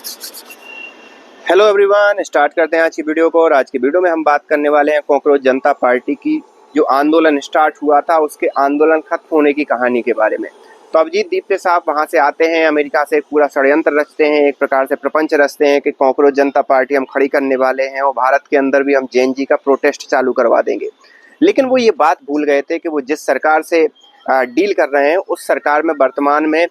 Hello everyone, start करते हैं आज की वीडियो को। और आज की वीडियो में हम बात करने वाले हैं कॉकरोच जनता पार्टी की जो आंदोलन स्टार्ट हुआ था उसके आंदोलन खत्म होने की कहानी के बारे में। तो अभिजीत दीप्ते साहब वहां से आते हैं, अमेरिका से एक पूरा षड्यंत्र रचते हैं, एक प्रकार से प्रपंच रचते हैं कि कॉकरोच जनता पार्टी हम खड़ी करने वाले हैं और भारत के अंदर भी हम जेएनजी का प्रोटेस्ट चालू करवा देंगे। लेकिन वो ये बात भूल गए थे कि वो जिस सरकार से डील कर रहे हैं उस सरकार में वर्तमान में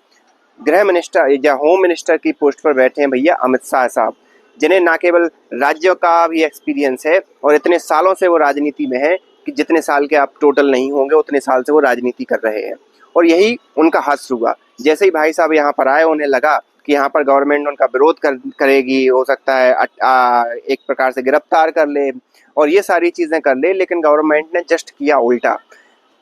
गृह मिनिस्टर या होम मिनिस्टर की पोस्ट पर बैठे हैं भैया अमित शाह साहब, जिन्हें ना केवल राज्यों का भी एक्सपीरियंस है और इतने सालों से वो राजनीति में है कि जितने साल के आप टोटल नहीं होंगे उतने साल से वो राजनीति कर रहे हैं। और यही उनका हश्र हुआ। जैसे ही भाई साहब यहाँ पर आए उन्हें लगा कि यहाँ पर गवर्नमेंट उनका विरोध करेगी, हो सकता है एक प्रकार से गिरफ्तार कर ले और ये सारी चीज़ें कर ले। लेकिन गवर्नमेंट ने जस्ट किया उल्टा।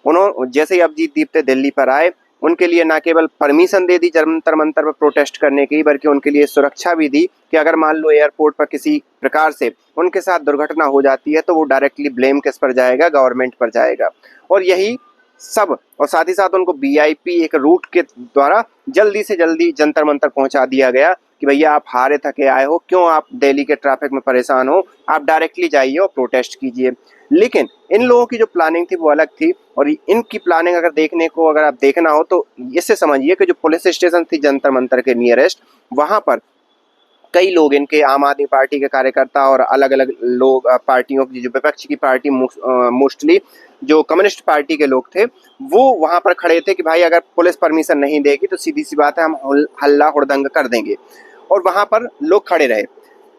उन्होंने जैसे ही अभिजीत दीप्ते दिल्ली पर आए उनके लिए ना केवल परमिशन दे दी जंतर मंतर पर प्रोटेस्ट करने की, बल्कि उनके लिए सुरक्षा भी दी कि अगर मान लो एयरपोर्ट पर किसी प्रकार से उनके साथ दुर्घटना हो जाती है तो वो डायरेक्टली ब्लेम किस पर जाएगा, गवर्नमेंट पर जाएगा। और यही सब, और साथ ही साथ उनको वीआईपी एक रूट के द्वारा जल्दी से जल्दी जंतर मंतर पहुंचा दिया गया कि भैया आप हारे थके आए हो, क्यों आप दिल्ली के ट्रैफिक में परेशान हो, आप डायरेक्टली जाइए और प्रोटेस्ट कीजिए। लेकिन इन लोगों की जो प्लानिंग थी वो अलग थी। और इनकी प्लानिंग अगर आप देखना हो तो इससे समझिए कि जो पुलिस स्टेशन थी जंतर मंतर के नियरेस्ट, वहां पर कई लोग इनके आम आदमी पार्टी के कार्यकर्ता और अलग अलग लोग पार्टियों की, जो विपक्ष की पार्टी मोस्टली जो कम्युनिस्ट पार्टी के लोग थे, वो वहां पर खड़े थे कि भाई अगर पुलिस परमिशन नहीं देगी तो सीधी सी बात है हम हल्ला हुड़दंग कर देंगे। और वहां पर लोग खड़े रहे।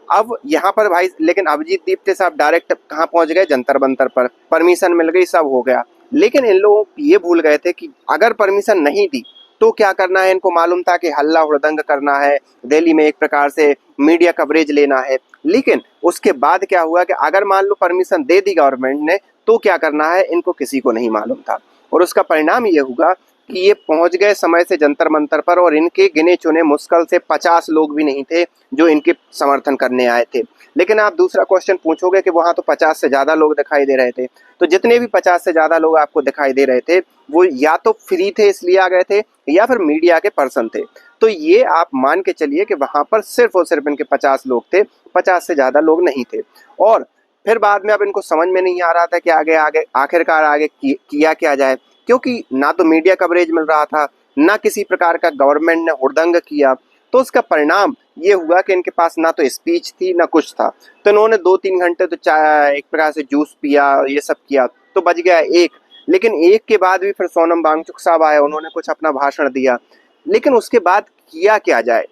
अब यहाँ पर भाई लेकिन अभिजीत दीप्ते साहब डायरेक्ट कहाँ पहुंच गए, जंतर मंतर पर, परमिशन मिल गई, सब हो गया। लेकिन इन लोग ये भूल गए थे कि अगर परमिशन नहीं दी तो क्या करना है। इनको मालूम था कि हल्ला हुड़दंग करना है, दिल्ली में एक प्रकार से मीडिया कवरेज लेना है। लेकिन उसके बाद क्या हुआ कि अगर मान लो परमिशन दे दी गवर्नमेंट ने तो क्या करना है, इनको किसी को नहीं मालूम था। और उसका परिणाम ये हुआ कि ये पहुंच गए समय से जंतर मंतर पर और इनके गिने चुने मुश्किल से 50 लोग भी नहीं थे जो इनके समर्थन करने आए थे। लेकिन आप दूसरा क्वेश्चन पूछोगे कि वहां तो 50 से ज्यादा लोग दिखाई दे रहे थे। तो जितने भी 50 से ज्यादा लोग आपको दिखाई दे रहे थे वो या तो फ्री थे इसलिए आ गए थे या फिर मीडिया के पर्सन थे। तो ये आप मान के चलिए कि वहां पर सिर्फ और सिर्फ इनके 50 लोग थे, 50 से ज्यादा लोग नहीं थे। और फिर बाद में अब इनको समझ में नहीं आ रहा था कि आगे आगे आखिरकार आगे किया क्या जाए, क्योंकि ना तो मीडिया कवरेज मिल रहा था, ना किसी प्रकार का गवर्नमेंट ने हुड़दंग किया। तो उसका परिणाम ये हुआ कि इनके पास ना तो स्पीच थी ना कुछ था। तो इन्होंने 2-3 घंटे तो चाय एक प्रकार से जूस पिया, ये सब किया, तो बच गया एक। लेकिन एक के बाद भी फिर सोनम वांगचुक साहब आए, उन्होंने कुछ अपना भाषण दिया। लेकिन उसके बाद किया क्या जाए,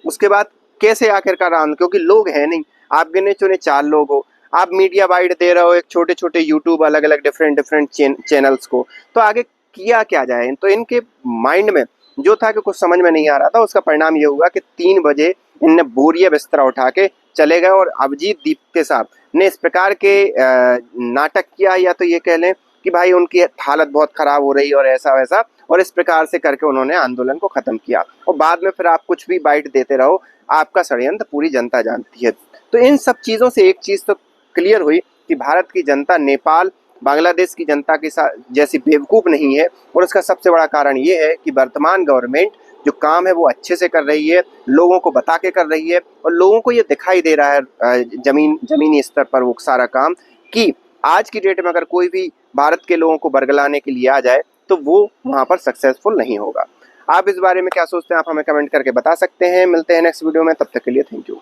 उसके बाद कैसे आखिरकार क्योंकि लोग हैं नहीं, आप गिने चुने 4 लोग हो, आप मीडिया वाइड दे रहे हो एक छोटे छोटे यूट्यूब अलग अलग डिफरेंट चैनल्स को, तो आगे किया क्या जाए। तो इनके माइंड में जो था कि कुछ समझ में नहीं आ रहा था। उसका परिणाम ये हुआ कि 3 बजे इनने बोरिया बिस्तरा उठा के चले गए और अभिजीत दीप्ते साहब ने इस प्रकार के नाटक किया, या तो ये कह लें कि भाई उनकी हालत बहुत खराब हो रही और ऐसा वैसा, और इस प्रकार से करके उन्होंने आंदोलन को खत्म किया। और बाद में फिर आप कुछ भी बाइट देते रहो, आपका षड्यंत्र पूरी जनता जानती है। तो इन सब चीज़ों से एक चीज़ तो क्लियर हुई कि भारत की जनता नेपाल बांग्लादेश की जनता के साथ जैसी बेवकूफ़ नहीं है। और उसका सबसे बड़ा कारण ये है कि वर्तमान गवर्नमेंट जो काम है वो अच्छे से कर रही है, लोगों को बता के कर रही है, और लोगों को ये दिखाई दे रहा है जमीनी स्तर पर वो सारा काम, कि आज की डेट में अगर कोई भी भारत के लोगों को बरगलाने के लिए आ जाए तो वो वहाँ पर सक्सेसफुल नहीं होगा। आप इस बारे में क्या सोचते हैं, आप हमें कमेंट करके बता सकते हैं। मिलते हैं नेक्स्ट वीडियो में, तब तक के लिए थैंक यू।